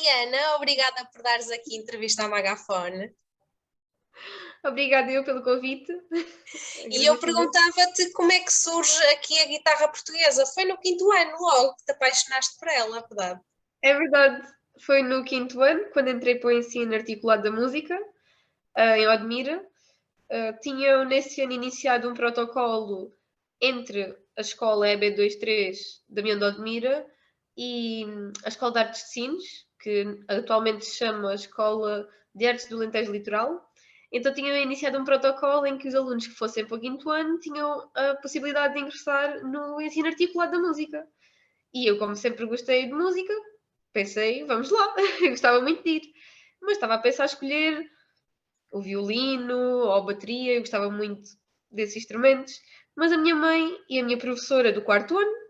Mariana, obrigada por dares aqui entrevista à Magafone. Obrigada eu pelo convite. E eu Agradeço imenso. perguntava-te como é que surge aqui a guitarra portuguesa. Foi no quinto ano logo que te apaixonaste por ela, é verdade? É verdade, foi no quinto ano, quando entrei para o ensino articulado da música, em Odmira. Tinham nesse ano iniciado um protocolo entre a escola EB23 Damião de Odmira e a Escola de Artes de Sines, que atualmente se chama a Escola de Artes do Alentejo Litoral. Então tinham iniciado um protocolo em que os alunos que fossem para o quinto ano tinham a possibilidade de ingressar no ensino articulado da música. E eu, como sempre gostei de música, pensei, vamos lá, eu gostava muito de ir. Mas estava a pensar escolher o violino ou a bateria, eu gostava muito desses instrumentos. Mas a minha mãe e a minha professora do quarto ano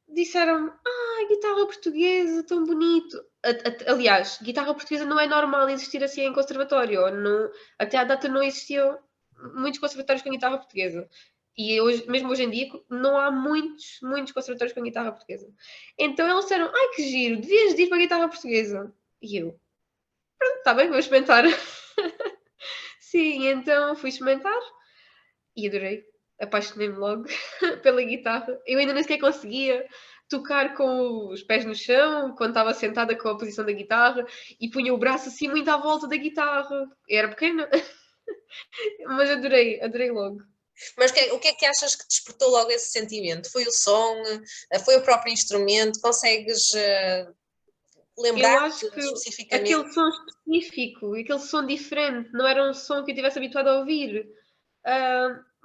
disseram-me: guitarra portuguesa, tão bonito. Aliás, guitarra portuguesa não é normal existir assim em conservatório. Não, até à data não existiam muitos conservatórios com guitarra portuguesa. E hoje, mesmo hoje em dia não há muitos conservatórios com guitarra portuguesa. Então eles disseram: ai que giro, devias ir para a guitarra portuguesa. E eu: pronto, está bem, vou experimentar. Sim, então fui experimentar e adorei. Apaixonei-me logo pela guitarra. Eu ainda nem sequer conseguia tocar com os pés no chão quando estava sentada com a posição da guitarra e punha o braço assim muito à volta da guitarra. Eu era pequena, mas adorei logo. Mas o que é que achas que despertou logo esse sentimento? Foi o som? Foi o próprio instrumento? Consegues Eu acho lembrar-te que especificamente? aquele som específico, aquele som diferente, não era um som que eu estivesse habituada a ouvir.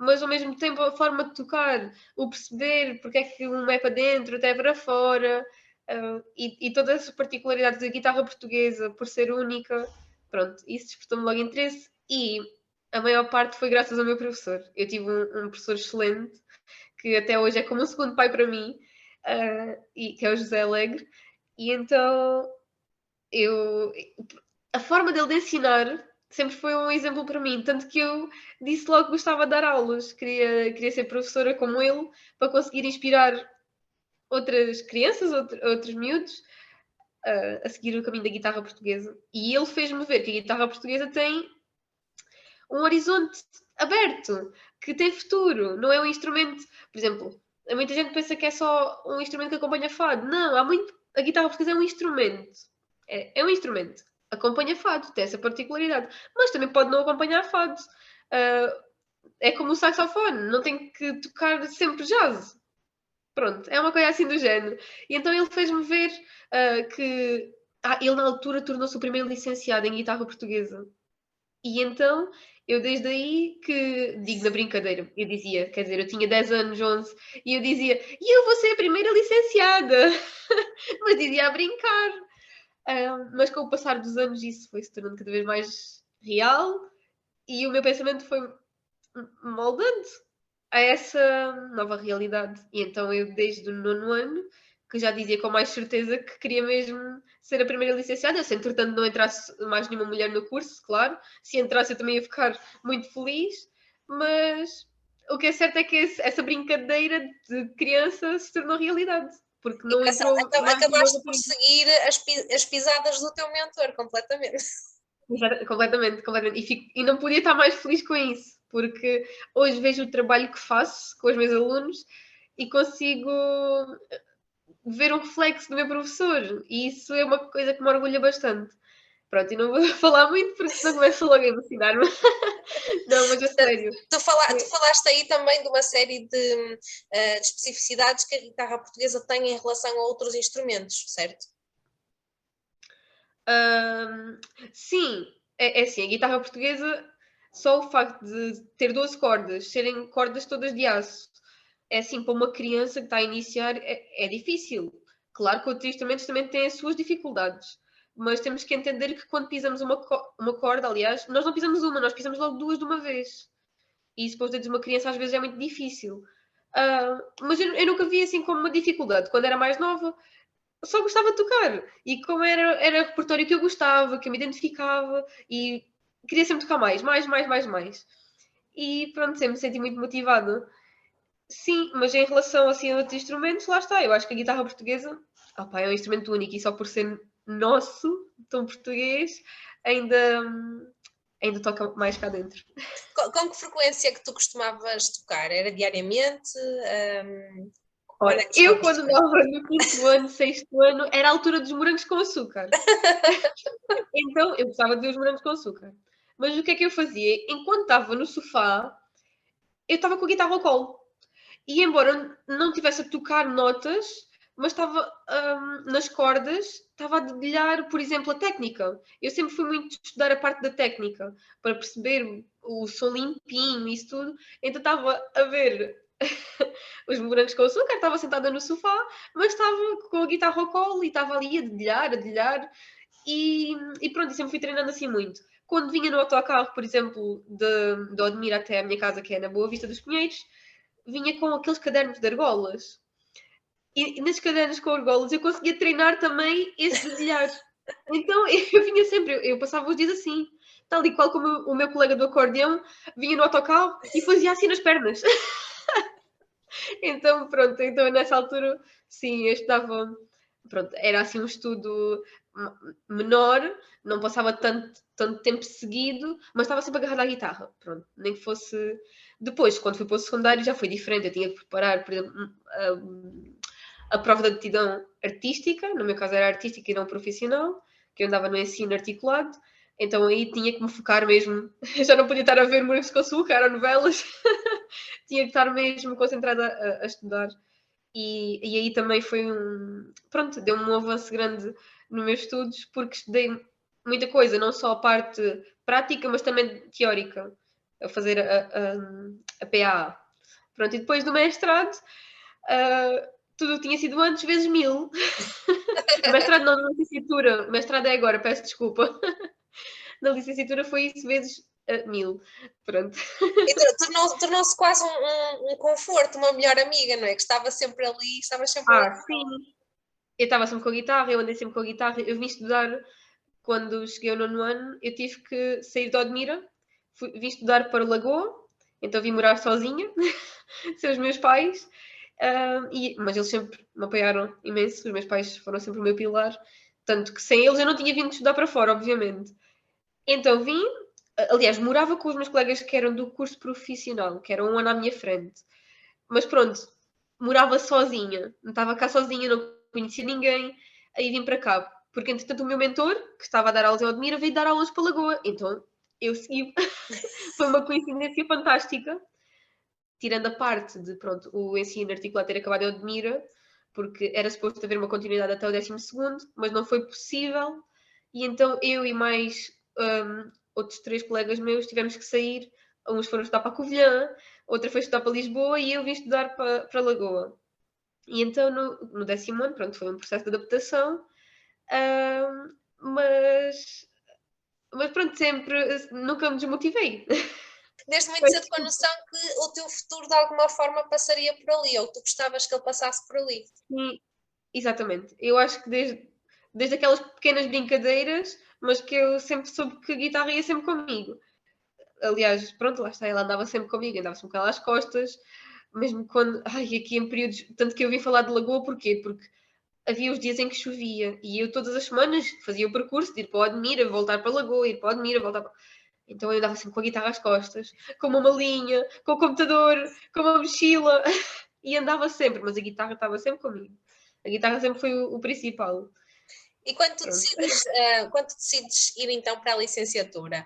Mas ao mesmo tempo a forma de tocar, o perceber porque é que um é para dentro, até para fora, e todas as particularidades da guitarra portuguesa, por ser única, pronto, isso despertou-me logo interesse e a maior parte foi graças ao meu professor. Eu tive um professor excelente, que até hoje é como um segundo pai para mim, e que é o José Alegre, e então eu a forma dele de ensinar sempre foi um exemplo para mim, tanto que eu disse logo que gostava de dar aulas, queria ser professora como ele, para conseguir inspirar outras crianças, outros miúdos, a seguir o caminho da guitarra portuguesa. E ele fez-me ver que a guitarra portuguesa tem um horizonte aberto, que tem futuro, não é um instrumento, por exemplo, muita gente pensa que é só um instrumento que acompanha fado. Não, a guitarra portuguesa é um instrumento. É um instrumento. Acompanha fado, tem essa particularidade. Mas também pode não acompanhar fado. É como o saxofone, não tem que tocar sempre jazz. Pronto, é uma coisa assim do género. E então ele fez-me ver que ele na altura tornou-se o primeiro licenciado em guitarra portuguesa. E então eu desde aí que digo na brincadeira, eu dizia, quer dizer, eu tinha 10 anos, 11, e eu dizia, e eu vou ser a primeira licenciada, mas dizia a brincar. Mas com o passar dos anos isso foi se tornando cada vez mais real e o meu pensamento foi moldando a essa nova realidade. E então eu, desde o nono ano, que já dizia com mais certeza que queria mesmo ser a primeira licenciada. Se entretanto não entrasse mais nenhuma mulher no curso, claro, se entrasse eu também ia ficar muito feliz, mas o que é certo é que essa brincadeira de criança se tornou realidade, porque E não entrou mais nenhuma acabaste por rapariga. seguir as pisadas do teu mentor completamente. Completamente. E não podia estar mais feliz com isso, porque hoje vejo o trabalho que faço com os meus alunos e consigo ver um reflexo do meu professor. E isso é uma coisa que me orgulha bastante. Pronto, e não vou falar muito porque senão começo logo a emocionar-me. Não, mas a sério. Tu falaste aí também de uma série de especificidades que a guitarra portuguesa tem em relação a outros instrumentos, certo? Sim, é assim, a guitarra portuguesa, só o facto de ter 12 cordas, serem cordas todas de aço, é assim, para uma criança que está a iniciar, é difícil. Claro que outros instrumentos também têm as suas dificuldades, mas temos que entender que quando pisamos uma corda, aliás, nós não pisamos uma, nós pisamos logo duas de uma vez. E isso para os dedos de uma criança às vezes é muito difícil. Mas eu nunca vi assim como uma dificuldade. Quando era mais nova, só gostava de tocar. E como era repertório que eu gostava, que eu me identificava e queria sempre tocar mais. E pronto, sempre me senti muito motivada. Sim, mas em relação assim, a outros instrumentos, lá está. Eu acho que a guitarra portuguesa é um instrumento único e só por ser nosso, tom português, ainda, ainda toca mais cá dentro. Com que frequência que tu costumavas tocar? Era diariamente? Olha, eu quando andava no quinto ano, sexto ano, era a altura dos morangos com açúcar. Então, eu gostava de ver os morangos com açúcar. Mas o que é que eu fazia? Enquanto estava no sofá, eu estava com a guitarra ao colo. E embora não tivesse a tocar notas, mas estava nas cordas, estava a dedilhar, por exemplo, a técnica. Eu sempre fui muito estudar a parte da técnica, para perceber o som limpinho e isso tudo. Então estava a ver os morangos com açúcar, estava sentada no sofá, mas estava com a guitarra ao colo e estava ali a dedilhar. E pronto, e sempre fui treinando assim muito. Quando vinha no autocarro, por exemplo, de Odmira até a minha casa, que é na Boa Vista dos Pinheiros, vinha com aqueles cadernos de argolas. E nesses cadernos com argolas eu conseguia treinar também esse dedilhar. Então eu vinha sempre, eu passava os dias assim, tal e qual como o meu colega do acordeão vinha no autocarro e fazia assim nas pernas. Então pronto, então nessa altura sim, eu estudava, pronto, era assim um estudo menor, não passava tanto tempo seguido, mas estava sempre agarrada à guitarra, pronto, nem que fosse... Depois, quando fui para o secundário já foi diferente, eu tinha que preparar, por exemplo, a prova de aptidão artística, no meu caso era artística e não profissional, que eu andava no ensino articulado, então aí tinha que me focar mesmo, já não podia estar a ver Morangos com Açúcar ou novelas, tinha que estar mesmo concentrada a estudar. E aí também foi pronto, deu-me um avanço grande nos meus estudos, porque estudei muita coisa, não só a parte prática, mas também teórica, a fazer a PAA. Pronto, e depois do mestrado, tudo tinha sido antes vezes 1000. Mestrado não, na licenciatura, mestrado é agora, peço desculpa. Na licenciatura foi isso vezes 1000. Pronto. E tornou-se quase um conforto, uma melhor amiga, não é? Que estava sempre ali, estava sempre ali. Sim. Eu estava sempre com a guitarra, eu andei sempre com a guitarra. Eu vim estudar, quando cheguei ao 9º ano, eu tive que sair de Odmira, vim estudar para Lagoa, então vim morar sozinha, sem os meus pais, mas eles sempre me apoiaram imenso, os meus pais foram sempre o meu pilar, tanto que sem eles eu não tinha vindo estudar para fora, obviamente. Então vim, aliás, morava com os meus colegas que eram do curso profissional, que eram um ano à minha frente, mas pronto, morava sozinha, não estava cá sozinha, não conhecia ninguém, aí vim para cá, porque entretanto o meu mentor, que estava a dar aulas em Odmira, veio dar aulas para Lagoa, então eu segui. Foi uma coincidência fantástica, tirando a parte de, pronto, o ensino articulado ter acabado em Odmira, porque era suposto haver uma continuidade até o 12º, mas não foi possível, e então eu e mais outros 3 colegas meus tivemos que sair, uns foram estudar para a Covilhã, outra foi estudar para Lisboa e eu vim estudar para Lagoa. E então no 10º ano, pronto, foi um processo de adaptação, mas pronto, sempre, nunca me desmotivei. Desde muito cedo com a noção que o teu futuro de alguma forma passaria por ali, ou tu gostavas que ele passasse por ali. Sim, exatamente. Eu acho que desde aquelas pequenas brincadeiras, mas que eu sempre soube que a guitarra ia sempre comigo. Aliás, pronto, lá está, ela andava sempre comigo, andava sempre com ela às costas, mesmo quando, ai, aqui em períodos, tanto que eu vim falar de Lagoa, porquê? Porque havia os dias em que chovia e eu todas as semanas fazia o percurso de ir para o Admira, voltar para Lagoa, ir para o Admira, voltar para... Então eu andava sempre com a guitarra às costas, com uma malinha, com o computador, com uma mochila, e andava sempre, mas a guitarra estava sempre comigo. A guitarra sempre foi o principal. E quando tu decides ir então para a licenciatura,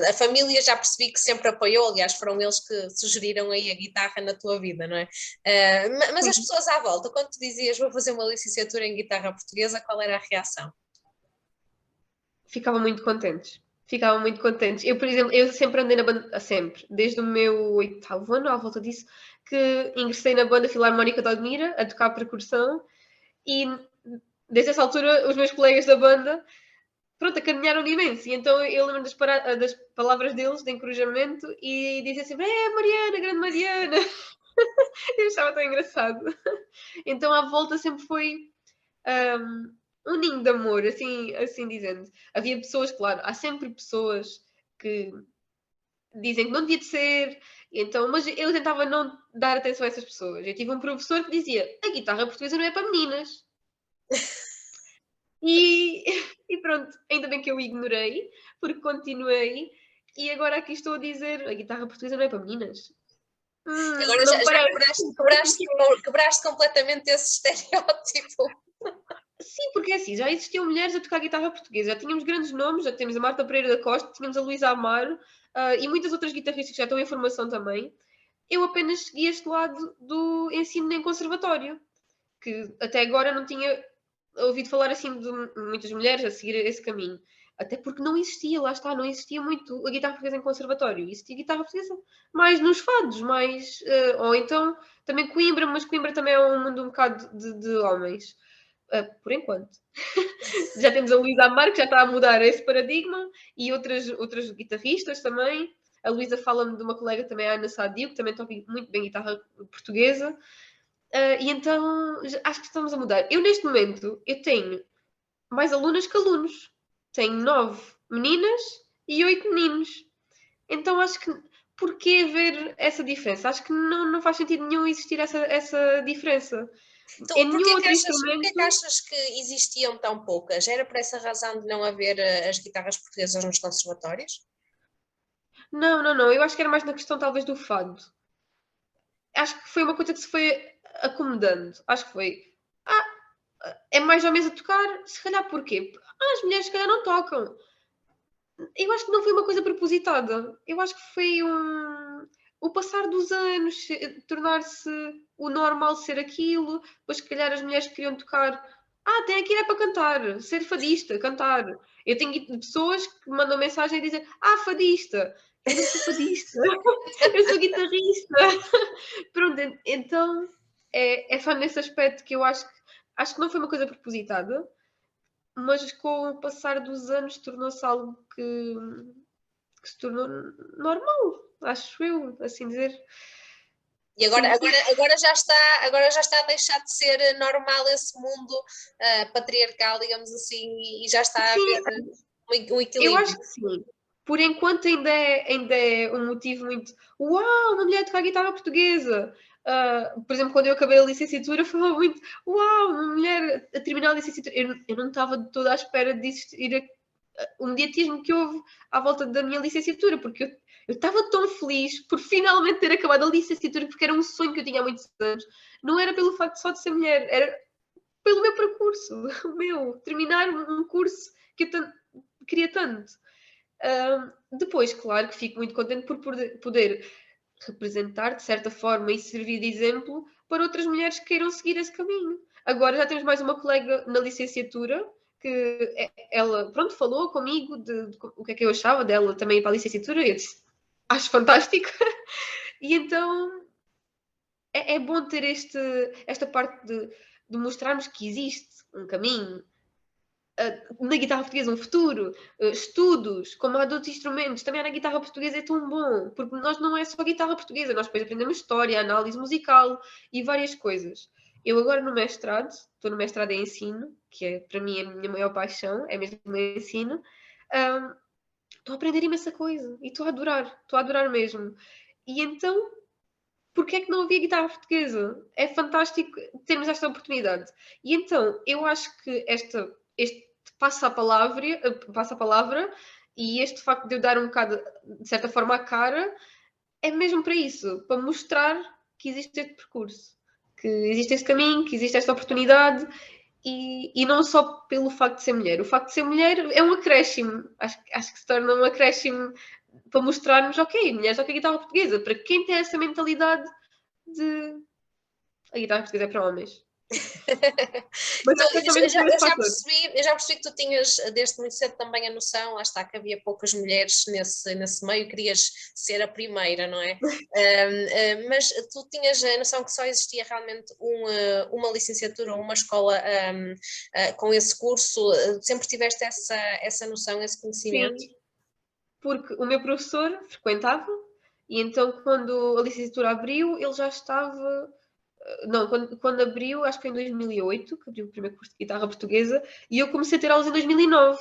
a família já percebi que sempre apoiou, aliás, foram eles que sugeriram aí a guitarra na tua vida, não é? Mas as pessoas à volta, quando tu dizias vou fazer uma licenciatura em guitarra portuguesa, qual era a reação? Ficavam muito contentes. Ficavam muito contentes. Eu, por exemplo, eu sempre andei na banda, sempre, desde o meu 8º ano, à volta disso, que ingressei na banda Filarmónica de Odmira, a tocar percussão, e desde essa altura os meus colegas da banda, pronto, acarinharam-me imenso. E então eu lembro das palavras deles, de encorajamento, e dizia sempre, Mariana, grande Mariana! Eu achava tão engraçado. Então à volta sempre foi um ninho de amor, assim dizendo. Havia pessoas, claro, há sempre pessoas que dizem que não devia de ser, então, mas eu tentava não dar atenção a essas pessoas. Eu tive um professor que dizia: a guitarra portuguesa não é para meninas. E, e pronto, ainda bem que eu ignorei, porque continuei, e agora aqui estou a dizer, a guitarra portuguesa não é para meninas. Agora Não já parece. quebraste completamente esse estereótipo. Sim, porque é assim, já existiam mulheres a tocar guitarra portuguesa, já tínhamos grandes nomes, já temos a Marta Pereira da Costa, tínhamos a Luísa Amaro, e muitas outras guitarristas que já estão em formação também. Eu apenas segui este lado do ensino em conservatório, que até agora não tinha ouvido falar assim de muitas mulheres a seguir esse caminho. Até porque não existia, lá está, não existia muito a guitarra portuguesa em conservatório. Existia guitarra portuguesa mais nos fados, mais. Ou então também Coimbra, mas Coimbra também é um mundo um bocado de homens. Por enquanto. Já temos a Luísa Amar, que já está a mudar esse paradigma, e outras guitarristas também. A Luísa fala-me de uma colega também, a Ana Sadio, que também toca muito bem guitarra portuguesa. E então acho que estamos a mudar. Eu, neste momento, eu tenho mais alunas que alunos. Tenho 9 meninas e 8 meninos. Então acho que porquê haver essa diferença? Acho que não faz sentido nenhum existir essa diferença. Então, Em nenhum outro porquê que instrumento. achas que existiam tão poucas? Era por essa razão de não haver as guitarras portuguesas nos conservatórios? Não. Eu acho que era mais na questão, talvez, do fado. Acho que foi uma coisa que se foi acomodando. Acho que foi. Ah, é mais homens a tocar? Se calhar porquê? As mulheres, se calhar, não tocam. Eu acho que não foi uma coisa propositada. Eu acho que foi o passar dos anos, tornar-se o normal ser aquilo. Depois, se calhar, as mulheres queriam tocar. Tem que ir é para cantar, ser fadista, cantar. Eu tenho pessoas que mandam mensagem e dizem: fadista. Eu não sou fadista, eu sou guitarrista. Pronto, então é só nesse aspecto que eu acho que não foi uma coisa propositada, mas com o passar dos anos tornou-se algo que se tornou normal, acho eu, assim dizer. E Sim. agora já está a deixar de ser normal esse mundo patriarcal, digamos assim, e já está a Sim, haver um eu equilíbrio. acho que sim. Por enquanto ainda é um motivo muito. Uau, uma mulher tocar guitarra portuguesa! Por exemplo, quando eu acabei a licenciatura, foi muito. Uau, uma mulher a terminar a licenciatura. Eu não estava de toda à espera de existir o mediatismo que houve à volta da minha licenciatura, porque eu estava tão feliz por finalmente ter acabado a licenciatura, porque era um sonho que eu tinha há muitos anos. Não era pelo facto só de ser mulher, era pelo meu percurso, o meu, terminar um curso que eu queria tanto. Depois, claro que fico muito contente por poder representar, de certa forma, e servir de exemplo para outras mulheres que queiram seguir esse caminho. Agora já temos mais uma colega na licenciatura que ela, pronto, falou comigo de o que é que eu achava dela também para a licenciatura e eu disse, acho fantástico. E então é bom ter esta parte de mostrarmos que existe um caminho, na guitarra portuguesa um futuro, estudos, como há de outros instrumentos, também na guitarra portuguesa é tão bom, porque nós não é só guitarra portuguesa, nós depois aprendemos história, análise musical e várias coisas. Eu agora no mestrado, estou no mestrado em ensino, que é para mim a minha maior paixão, é mesmo o ensino, estou a aprender imensa coisa e estou a adorar mesmo. E então, porquê é que não havia guitarra portuguesa? É fantástico termos esta oportunidade. E então, eu acho que este passa a palavra e este facto de eu dar um bocado, de certa forma, a cara, é mesmo para isso, para mostrar que existe este percurso, que existe este caminho, que existe esta oportunidade e não só pelo facto de ser mulher. O facto de ser mulher é um acréscimo. Acho que se torna um acréscimo para mostrarmos, ok, mulheres toca guitarra portuguesa. Para quem tem essa mentalidade de a guitarra portuguesa é para homens. Mas Então, é também eu já percebi que tu tinhas desde muito cedo também a noção, lá está, que havia poucas mulheres nesse meio, querias ser a primeira, não é? Mas tu tinhas a noção que só existia realmente uma licenciatura ou uma escola com esse curso, sempre tiveste essa noção, esse conhecimento? Sim, porque o meu professor frequentava e então quando a licenciatura abriu, ele já estava. Não, quando abriu, acho que foi em 2008, que abriu o primeiro curso de guitarra portuguesa, e eu comecei a ter aulas em 2009.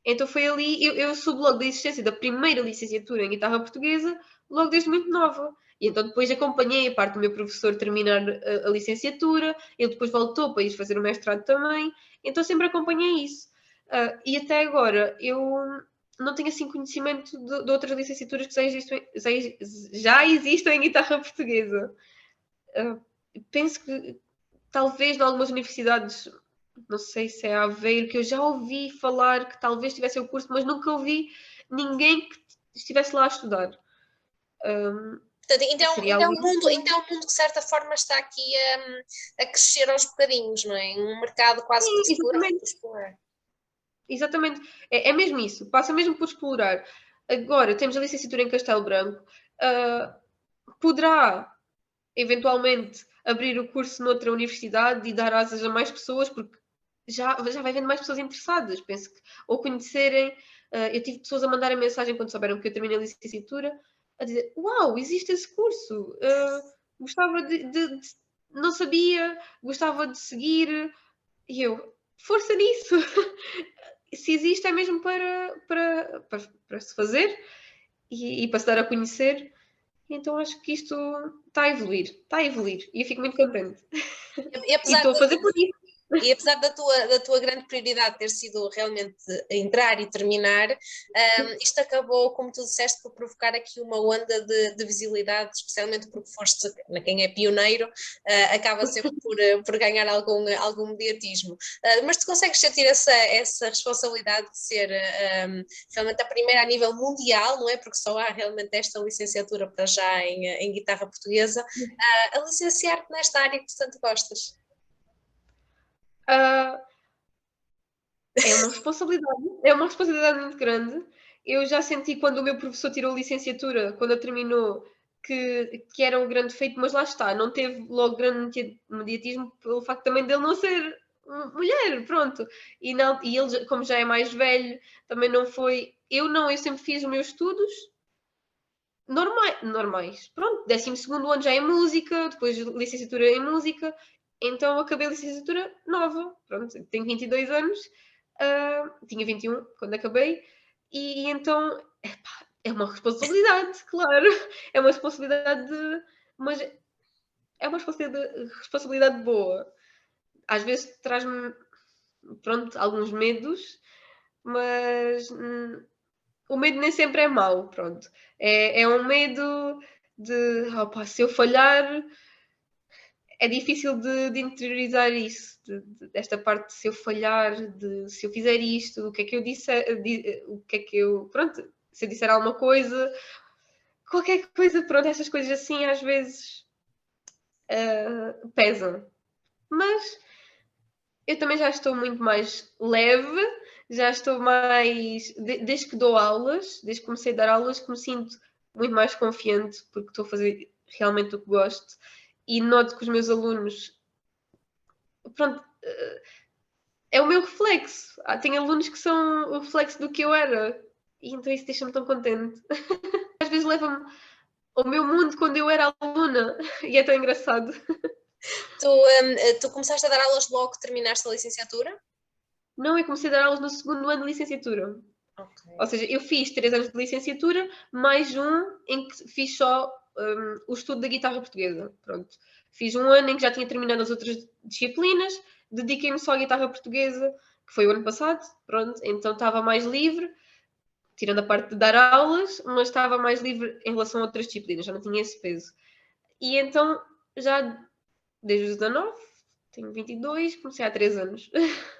Então foi ali, eu soube logo da existência da primeira licenciatura em guitarra portuguesa, logo desde muito nova. E então depois acompanhei a parte do meu professor terminar a licenciatura, ele depois voltou para ir fazer o mestrado também, então sempre acompanhei isso. E até agora eu não tenho assim conhecimento de outras licenciaturas que já existem em guitarra portuguesa. Penso que talvez em algumas universidades, não sei se é Aveiro, que eu já ouvi falar que talvez tivesse o curso, mas nunca ouvi ninguém que estivesse lá a estudar. Portanto, Seria algo então é um mundo que de certa forma está aqui a crescer aos bocadinhos, não é? Um mercado quase por explorar. Exatamente. É mesmo isso. Passa mesmo por explorar. Agora, temos a licenciatura em Castelo Branco. Poderá, eventualmente, abrir o curso noutra universidade e dar asas a mais pessoas, porque já vai vendo mais pessoas interessadas. Penso que, ou conhecerem. Eu tive pessoas a mandarem mensagem quando souberam que eu terminei a licenciatura, a dizer: Uau, existe esse curso. Gostava não sabia, gostava de seguir. E eu, força nisso! Se existe é mesmo para se fazer e para se dar a conhecer. Então acho que isto está a evoluir, está a evoluir. E eu fico muito contente. E E apesar estou a fazer por isso. E apesar da tua grande prioridade ter sido realmente entrar e terminar, isto acabou, como tu disseste, por provocar aqui uma onda de visibilidade, especialmente porque foste, quem é pioneiro, acaba sempre por ganhar algum mediatismo. Mas tu consegues sentir essa responsabilidade de ser realmente a primeira a nível mundial, não é? Porque só há realmente esta licenciatura para já em guitarra portuguesa, a licenciar-te nesta área que tu tanto gostas. É uma responsabilidade muito grande. Eu já senti quando o meu professor tirou a licenciatura, quando ele terminou, que era um grande feito, mas lá está, não teve logo grande mediatismo pelo facto também dele não ser mulher, pronto. E ele, como já é mais velho, também não foi. Eu sempre fiz os meus estudos normais. Pronto, 12º ano já em música, depois licenciatura em música, então acabei a licenciatura nova. Pronto, tenho 22 anos, tinha 21 quando acabei, e então epá, é uma responsabilidade, claro, é uma responsabilidade, mas é uma responsabilidade boa. Às vezes traz-me, pronto, alguns medos, mas o medo nem sempre é mau, pronto. É um medo de, opa, se eu falhar, é difícil de interiorizar isso, desta parte de se eu falhar, de se eu fizer isto, o que é que eu disser, o que é que eu, pronto, se eu disser alguma coisa, qualquer coisa, pronto, essas coisas assim às vezes pesam. Mas eu também já estou muito mais leve, já estou mais. Desde que dou aulas, desde que comecei a dar aulas, que me sinto muito mais confiante, porque estou a fazer realmente o que gosto. E noto que os meus alunos. Pronto, é o meu reflexo. Tenho alunos que são o reflexo do que eu era. E então isso deixa-me tão contente. Às vezes leva-me ao meu mundo quando eu era aluna. E é tão engraçado. Tu começaste a dar aulas logo que terminaste a licenciatura? Não, eu comecei a dar aulas no 2º ano de licenciatura. Okay. Ou seja, eu fiz 3 anos de licenciatura, mais um em que fiz só o estudo da guitarra portuguesa. Pronto. Fiz um ano em que já tinha terminado as outras disciplinas, dediquei-me só à guitarra portuguesa, que foi o ano passado, pronto, então estava mais livre, tirando a parte de dar aulas, mas estava mais livre em relação a outras disciplinas, já não tinha esse peso. E então, já desde os 19, tenho 22, comecei há 3 anos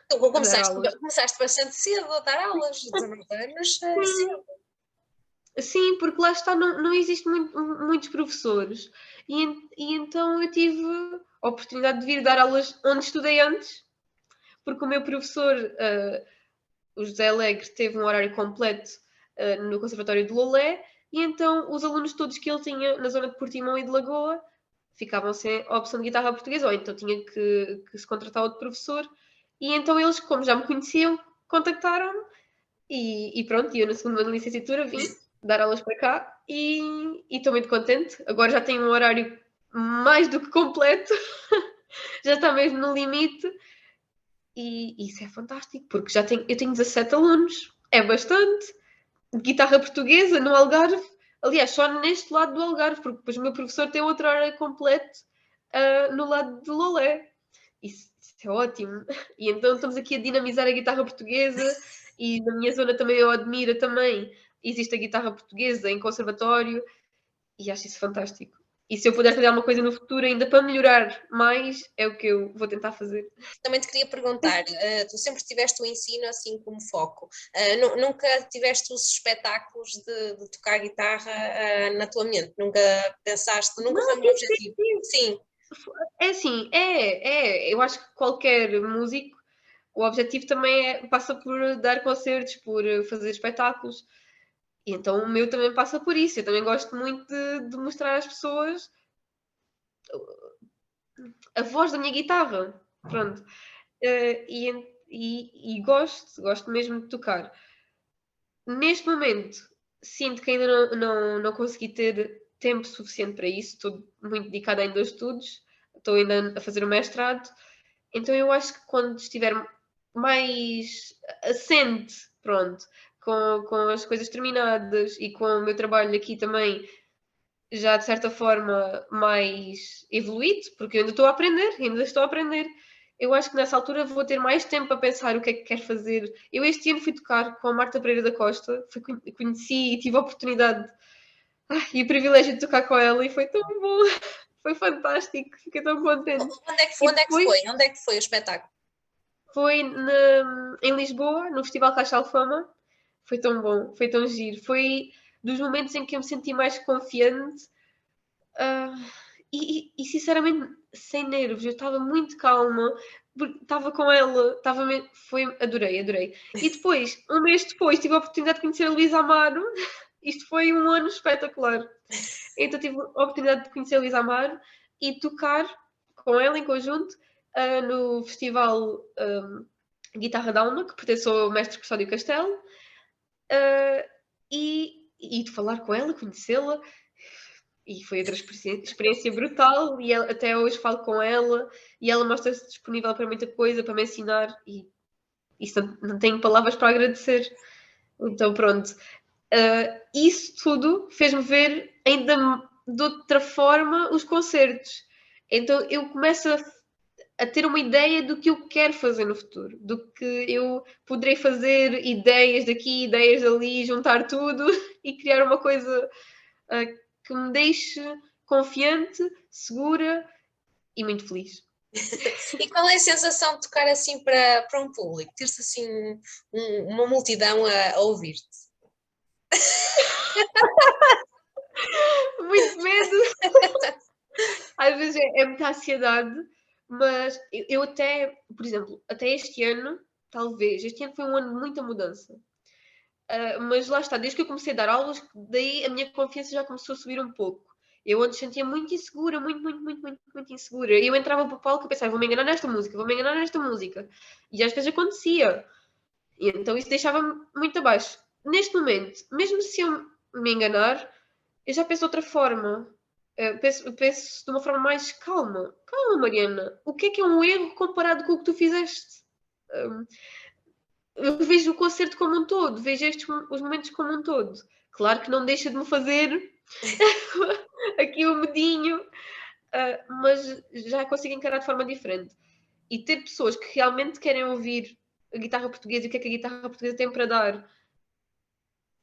Tu a dar aulas. começaste bastante cedo a dar aulas, 19 anos, cedo. Sim, porque lá está, não existe muitos professores. E então eu tive a oportunidade de vir dar aulas onde estudei antes, porque o meu professor, o José Alegre, teve um horário completo no Conservatório de Lolé, e então os alunos todos que ele tinha na zona de Portimão e de Lagoa ficavam sem a opção de guitarra portuguesa, ou então tinha que se contratar outro professor. E então eles, como já me conheciam, contactaram-me e pronto, eu na 2º ano de licenciatura vim dar aulas para cá e estou muito contente. Agora já tenho um horário mais do que completo, já está mesmo no limite e isso é fantástico, porque eu tenho 17 alunos É bastante. Guitarra portuguesa no Algarve. Aliás, só neste lado do Algarve, porque depois o meu professor tem outra hora completa no lado de Lolé. Isso é ótimo. E então estamos aqui a dinamizar a guitarra portuguesa e na minha zona também, eu admiro também, existe a guitarra portuguesa em conservatório e acho isso fantástico. E se eu puder fazer alguma coisa no futuro ainda para melhorar mais, é o que eu vou tentar fazer. Também te queria perguntar, tu sempre tiveste o ensino assim como foco, nunca tiveste os espetáculos de tocar guitarra na tua mente? Nunca pensaste, nunca foi Não, o meu objetivo? Sim. é assim, eu acho que qualquer músico, o objetivo também passa por dar concertos, por fazer espetáculos. E então o meu também passa por isso. Eu também gosto muito de mostrar às pessoas a voz da minha guitarra. Pronto. E gosto mesmo de tocar. Neste momento, sinto que ainda não consegui ter tempo suficiente para isso. Estou muito dedicada ainda aos estudos. Estou ainda a fazer o mestrado. Então eu acho que quando estiver mais assente, pronto, com as coisas terminadas e com o meu trabalho aqui também já de certa forma mais evoluído, porque eu ainda estou a aprender. Eu acho que nessa altura vou ter mais tempo para pensar o que é que quero fazer. Eu este ano fui tocar com a Marta Pereira da Costa, conheci e tive a oportunidade e o privilégio de tocar com ela e foi tão bom, foi fantástico, fiquei tão contente. Onde é que foi? E Onde é que depois foi? Onde é que foi o espetáculo? foi em Lisboa, no Festival Caixa Alfama. Foi tão bom, foi tão giro. Foi dos momentos em que eu me senti mais confiante ah, e sinceramente sem nervos. Eu estava muito calma, estava com ela, adorei. E depois, um mês depois, tive a oportunidade de conhecer a Luísa Amaro. Isto foi um ano espetacular. Então tive a oportunidade de conhecer a Luísa Amaro e tocar com ela em conjunto no festival Guitarra da Alma, que pertence ao mestre Custódio Castelo, e de falar com ela, conhecê-la, e foi outra experiência brutal, e até hoje falo com ela, e ela mostra-se disponível para muita coisa, para me ensinar, e isso não tenho palavras para agradecer. Então pronto, isso tudo fez-me ver ainda de outra forma os concertos. Então eu começo a ter uma ideia do que eu quero fazer no futuro, do que eu poderei fazer, ideias daqui, ideias dali, juntar tudo e criar uma coisa que me deixe confiante, segura e muito feliz. E qual é a sensação de tocar assim para um público? Ter-se assim uma multidão a ouvir-te? Muito medo. Às vezes é muita ansiedade, mas eu até, por exemplo, até este ano, talvez, este ano foi um ano de muita mudança. Mas lá está, desde que eu comecei a dar aulas, daí a minha confiança já começou a subir um pouco. Eu antes sentia muito insegura, muito insegura. E eu entrava para o palco e pensava, vou-me enganar nesta música, vou-me enganar nesta música. E às vezes acontecia. E então isso deixava-me muito abaixo. Neste momento, mesmo se eu me enganar, eu já penso de outra forma. Penso de uma forma mais calma. Calma, Mariana. O que é um erro comparado com o que tu fizeste? Eu vejo o concerto como um todo, vejo os momentos como um todo. Claro que não deixa de me fazer aqui um medinho, mas já consigo encarar de forma diferente. E ter pessoas que realmente querem ouvir a guitarra portuguesa e o que é que a guitarra portuguesa tem para dar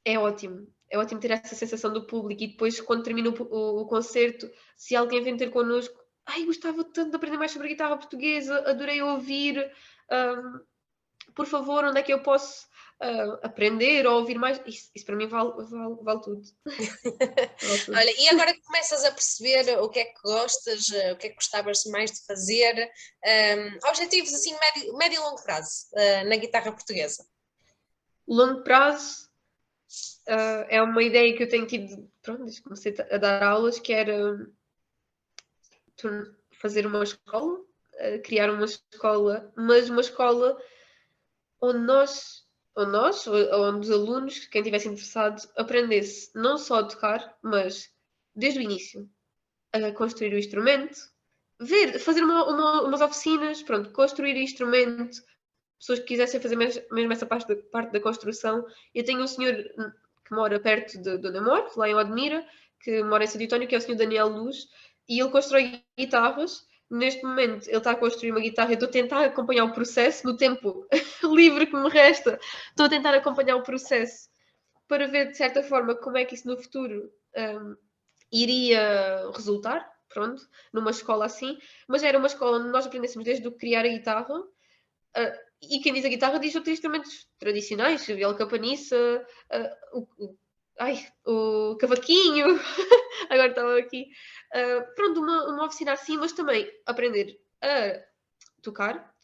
é ótimo. É ótimo ter essa sensação do público e depois, quando termina o concerto, se alguém vem ter connosco, ai, gostava tanto de aprender mais sobre a guitarra portuguesa, adorei ouvir, por favor, onde é que eu posso aprender ou ouvir mais? Isso para mim vale tudo. Vale tudo. Olha, e agora que começas a perceber o que é que gostas, o que é que gostavas mais de fazer, objetivos assim médio e longo prazo na guitarra portuguesa? Longo prazo é uma ideia que eu tenho tido, pronto, desde que comecei a dar aulas, que era fazer uma escola, criar uma escola, mas uma escola onde onde os alunos, quem estivesse interessado, aprendesse não só a tocar, mas desde o início a construir o instrumento, fazer umas oficinas, pronto, construir o instrumento, pessoas que quisessem fazer mesmo essa parte da construção. Eu tenho um senhor que mora perto de onde eu moro, lá em Odmira, que mora em Santo António, que é o senhor Daniel Luz, e ele constrói guitarras. Neste momento ele está a construir uma guitarra, eu estou a tentar acompanhar o processo no tempo livre que me resta, estou a tentar acompanhar o processo para ver de certa forma como é que isso no futuro iria resultar, pronto, numa escola assim, mas era uma escola onde nós aprendêssemos desde o criar a guitarra, e quem diz a guitarra diz outros instrumentos tradicionais, viola capaniça, o cavaquinho, agora estava aqui. Pronto, uma oficina assim, mas também aprender a tocar,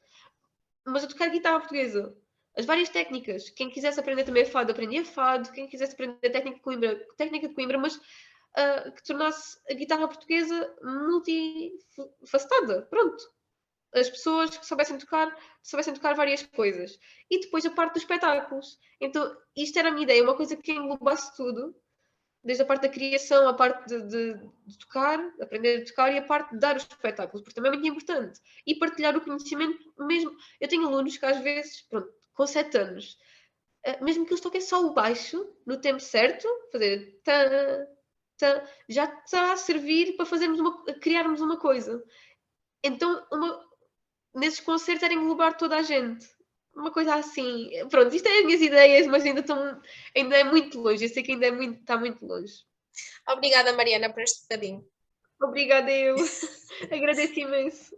mas a tocar guitarra portuguesa. As várias técnicas. Quem quisesse aprender também fado, aprendia fado. Quem quisesse aprender técnica de Coimbra, mas que tornasse a guitarra portuguesa multifacetada. Pronto. As pessoas que soubessem tocar várias coisas. E depois a parte dos espetáculos. Então, isto era a minha ideia, uma coisa que englobasse tudo, desde a parte da criação, a parte de tocar, aprender a tocar, e a parte de dar os espetáculos, porque também é muito importante. E partilhar o conhecimento mesmo. Eu tenho alunos que às vezes, pronto, com 7 anos, mesmo que eles toquem só o baixo, no tempo certo, fazer já está a servir para criarmos uma coisa. Então, nesses concertos era englobar toda a gente. Uma coisa assim. Pronto, isto é as minhas ideias, mas ainda é muito longe. Eu sei que ainda está muito longe. Obrigada, Mariana, por este bocadinho. Obrigada, eu. Agradeço imenso.